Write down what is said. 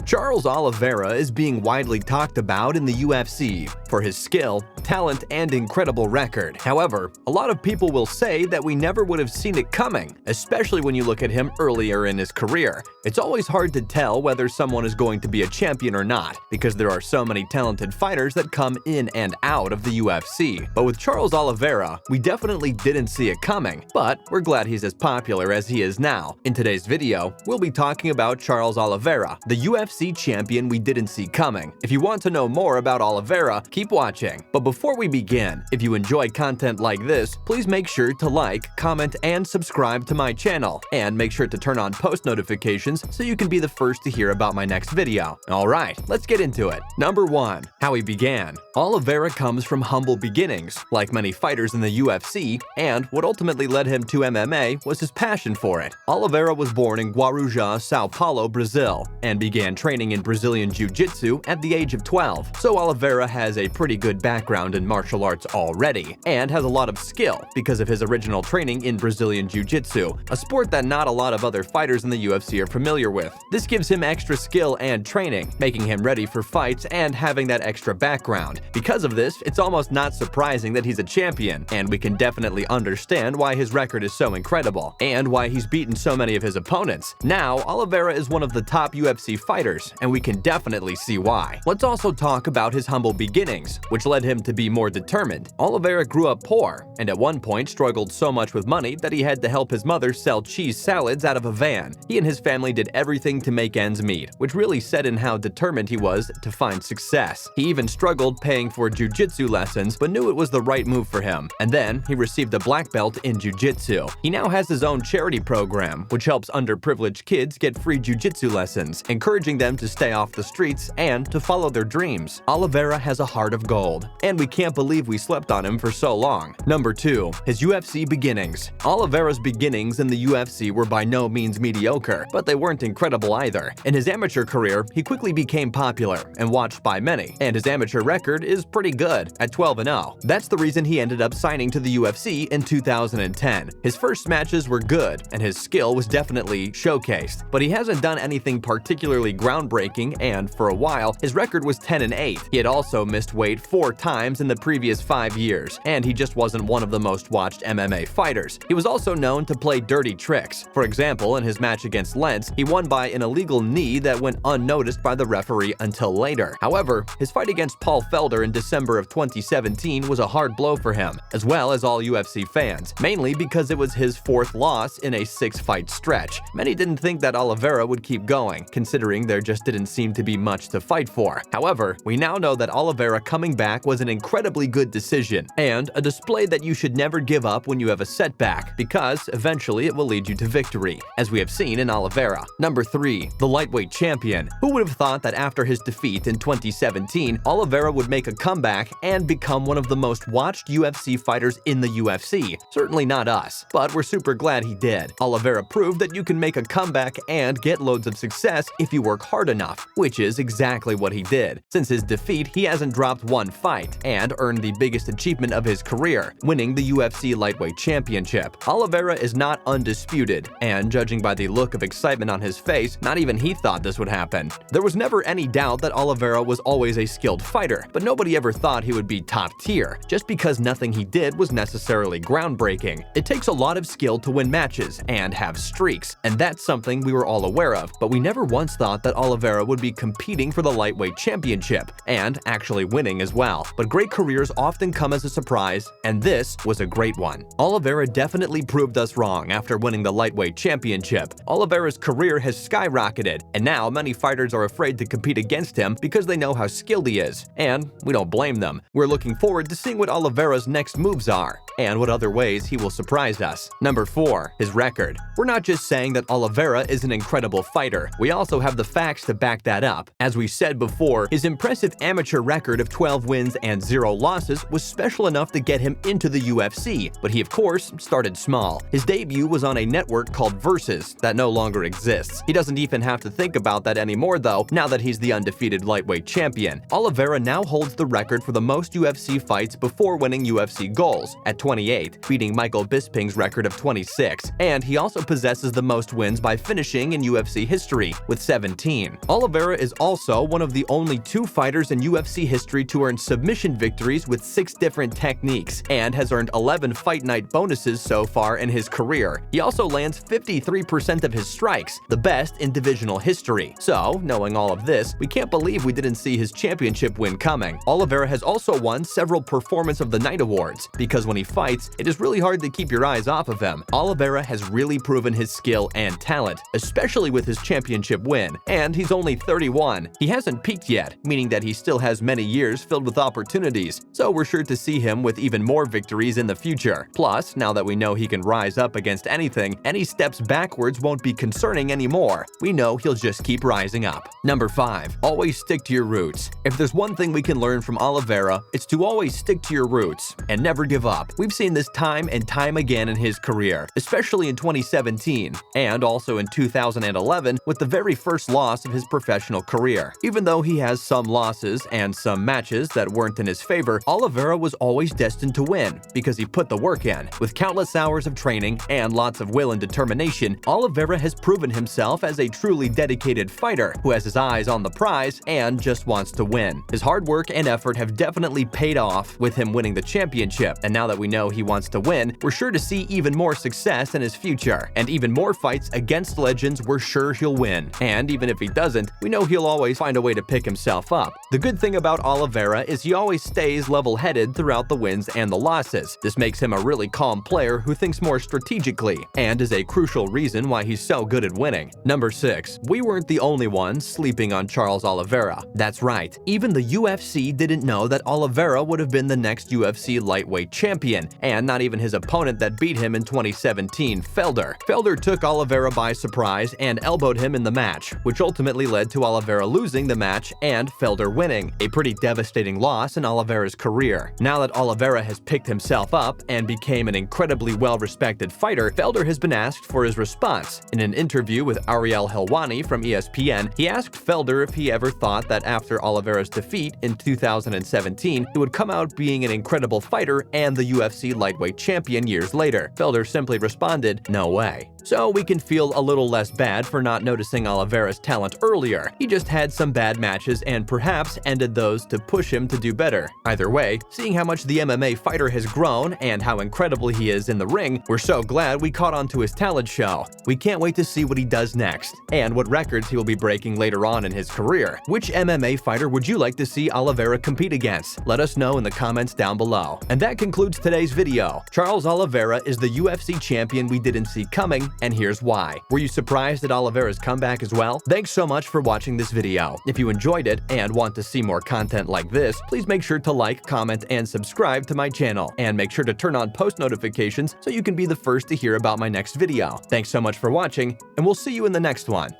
Charles Oliveira is being widely talked about in the UFC for his skill, talent, and incredible record. However, a lot of people will say that we never would have seen it coming, especially when you look at him earlier in his career. It's always hard to tell whether someone is going to be a champion or not, because there are so many talented fighters that come in and out of the UFC. But with Charles Oliveira, we definitely didn't see it coming, but we're glad he's as popular as he is now. In today's video, we'll be talking about Charles Oliveira, the UFC champion we didn't see coming. If you want to know more about Oliveira, keep watching. But before we begin, if you enjoy content like this, please make sure to like, comment, and subscribe to my channel, and make sure to turn on post notifications so you can be the first to hear about my next video. Alright, let's get into it. Number 1. How he began. Oliveira comes from humble beginnings, like many fighters in the UFC, and what ultimately led him to MMA was his passion for it. Oliveira was born in Guarujá, Sao Paulo, Brazil, and began training in Brazilian Jiu-Jitsu at the age of 12. So Oliveira has a pretty good background in martial arts already, and has a lot of skill because of his original training in Brazilian Jiu-Jitsu, a sport that not a lot of other fighters in the UFC are familiar with. This gives him extra skill and training, making him ready for fights and having that extra background. Because of this, it's almost not surprising that he's a champion, and we can definitely understand why his record is so incredible, and why he's beaten so many of his opponents. Now, Oliveira is one of the top UFC fighters, and we can definitely see why. Let's also talk about his humble beginnings, which led him to be more determined. Oliveira grew up poor, and at one point struggled so much with money that he had to help his mother sell cheese salads out of a van. He and his family did everything to make ends meet, which really said in how determined he was to find success. He even struggled paying for jiu-jitsu lessons, but knew it was the right move for him. And then he received a black belt in jiu-jitsu. He now has his own charity program, which helps underprivileged kids get free jiu-jitsu lessons, encouraging them to stay off the streets and to follow their dreams. Oliveira has a heart of gold, and we can't believe we slept on him for so long. Number 2. His UFC beginnings. Oliveira's beginnings in the UFC were by no means mediocre, but they weren't incredible either. In his amateur career, he quickly became popular and watched by many, and his amateur record is pretty good at 12-0. That's the reason he ended up signing to the UFC in 2010. His first matches were good, and his skill was definitely showcased, but he hasn't done anything particularly groundbreaking, and for a while, his record was 10-8. He had also missed weight 4 times in the previous 5 years, and he just wasn't one of the most watched MMA fighters. He was also known to play dirty tricks. For example, in his match against Lentz, he won by an illegal knee that went unnoticed by the referee until later. However, his fight against Paul Felder in December of 2017 was a hard blow for him, as well as all UFC fans, mainly because it was his 4th loss in a 6-fight stretch. Many didn't think that Oliveira would keep going, considering there just didn't seem to be much to fight for. However, we now know that Oliveira coming back was an incredibly good decision, and a display that you should never give up when you have a setback, because eventually it will lead you to victory, as we have seen in Oliveira. Number 3. The lightweight champion. Who would have thought that after his defeat in 2017, Oliveira would make a comeback and become one of the most watched UFC fighters in the UFC? Certainly not us, but we're super glad he did. Oliveira proved that you can make a comeback and get loads of success if you work hard enough, which is exactly what he did. Since his defeat, he hasn't dropped one fight and earned the biggest achievement of his career, winning the UFC Lightweight Championship. Oliveira is not undisputed, and judging by the look of excitement on his face, not even he thought this would happen. There was never any doubt that Oliveira was always a skilled fighter, but nobody ever thought he would be top tier, just because nothing he did was necessarily groundbreaking. It takes a lot of skill to win matches and have streaks, and that's something we were all aware of, but we never once thought that Oliveira would be competing for the lightweight championship, and actually winning as well. But great careers often come as a surprise, and this was a great one. Oliveira definitely proved us wrong after winning the lightweight championship. Oliveira's career has skyrocketed, and now many fighters are afraid to compete against him because they know how skilled he is, and we don't blame them. We're looking forward to seeing what Oliveira's next moves are, and what other ways he will surprise us. Number 4. His record. We're not just saying that Oliveira is an incredible fighter, we also have the facts to back that up. As we said before, his impressive amateur record of 12 wins and 0 losses was special enough to get him into the UFC, but he of course started small. His debut was on a network called Versus that no longer exists. He doesn't even have to think about that anymore though, now that he's the undefeated lightweight champion. Oliveira now holds the record for the most UFC fights before winning UFC goals, at 28, beating Michael Bisping's record of 26, and he also possesses the most wins by finishing in UFC history, with 17. 2017. Oliveira is also one of the only 2 fighters in UFC history to earn submission victories with 6 different techniques, and has earned 11 fight night bonuses so far in his career. He also lands 53% of his strikes, the best in divisional history. So, knowing all of this, we can't believe we didn't see his championship win coming. Oliveira has also won several Performance of the Night awards, because when he fights, it is really hard to keep your eyes off of him. Oliveira has really proven his skill and talent, especially with his championship win, and he's only 31. He hasn't peaked yet, meaning that he still has many years filled with opportunities, so we're sure to see him with even more victories in the future. Plus, now that we know he can rise up against anything, any steps backwards won't be concerning anymore. We know he'll just keep rising up. Number 5. Always stick to your roots. If there's one thing we can learn from Oliveira, it's to always stick to your roots and never give up. We've seen this time and time again in his career, especially in 2017, and also in 2011 with the very first loss of his professional career. Even though he has some losses and some matches that weren't in his favor, Oliveira was always destined to win because he put the work in. With countless hours of training and lots of will and determination, Oliveira has proven himself as a truly dedicated fighter who has his eyes on the prize and just wants to win. His hard work and effort have definitely paid off with him winning the championship, and now that we know he wants to win, we're sure to see even more success in his future, and even more fights against legends we're sure he'll win. And even if he doesn't, we know he'll always find a way to pick himself up. The good thing about Oliveira is he always stays level-headed throughout the wins and the losses. This makes him a really calm player who thinks more strategically, and is a crucial reason why he's so good at winning. Number 6. We weren't the only ones sleeping on Charles Oliveira. That's right, even the UFC didn't know that Oliveira would have been the next UFC lightweight champion, and not even his opponent that beat him in 2017, Felder. Felder took Oliveira by surprise and elbowed him in the match, which ultimately led to Oliveira losing the match and Felder winning, a pretty devastating loss in Oliveira's career. Now that Oliveira has picked himself up and became an incredibly well-respected fighter, Felder has been asked for his response. In an interview with Ariel Helwani from ESPN, he asked Felder if he ever thought that after Oliveira's defeat in 2017, he would come out being an incredible fighter and the UFC lightweight champion years later. Felder simply responded, "No way." So we can feel a little less bad for not noticing Oliveira's talent earlier. He just had some bad matches and perhaps ended those to push him to do better. Either way, seeing how much the MMA fighter has grown and how incredible he is in the ring, we're so glad we caught on to his talent show. We can't wait to see what he does next, and what records he will be breaking later on in his career. Which MMA fighter would you like to see Oliveira compete against? Let us know in the comments down below. And that concludes today's video. Charles Oliveira is the UFC champion we didn't see coming, and here's why. Were you surprised at Oliveira's comeback as well? Thanks so much for watching this video. If you enjoyed it and want to see more content like this, please make sure to like, comment, and subscribe to my channel. And make sure to turn on post notifications so you can be the first to hear about my next video. Thanks so much for watching, and we'll see you in the next one.